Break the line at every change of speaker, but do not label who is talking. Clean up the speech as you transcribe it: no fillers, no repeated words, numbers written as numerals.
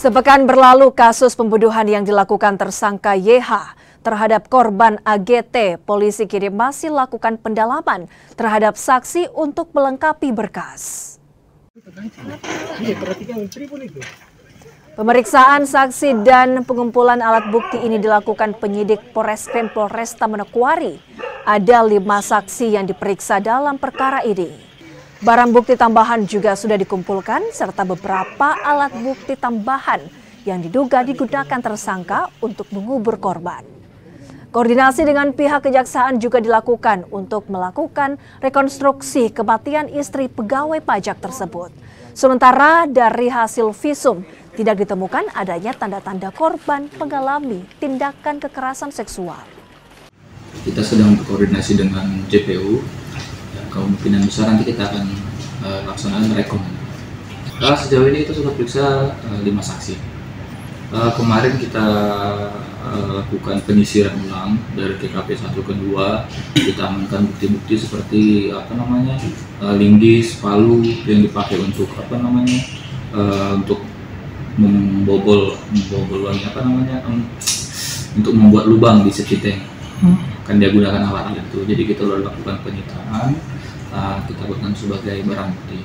Sepekan berlalu kasus pembunuhan yang dilakukan tersangka YH terhadap korban AGT, polisi kini masih lakukan pendalaman terhadap saksi untuk melengkapi berkas. Pemeriksaan saksi dan pengumpulan alat bukti ini dilakukan penyidik Polreskrim Polresta Manokwari. Ada 5 saksi yang diperiksa dalam perkara ini. Barang bukti tambahan juga sudah dikumpulkan serta beberapa alat bukti tambahan yang diduga digunakan tersangka untuk mengubur korban. Koordinasi dengan pihak kejaksaan juga dilakukan untuk melakukan rekonstruksi kematian istri pegawai pajak tersebut. Sementara dari hasil visum tidak ditemukan adanya tanda-tanda korban mengalami tindakan kekerasan seksual.
Kita sedang berkoordinasi dengan JPU. Kemungkinan besar nanti kita akan laksanakan rekon. Sejauh ini kita sudah periksa 5 saksi. Kemarin kita lakukan penyisiran ulang dari TKP 1 ke 2. Kita amankan bukti-bukti seperti linggis, palu yang dipakai untuk untuk membobol untuk membuat lubang di safety tank. Kan dia gunakan alat itu. Jadi kita lakukan penyitaan, kita buatkan sebagai barang bukti.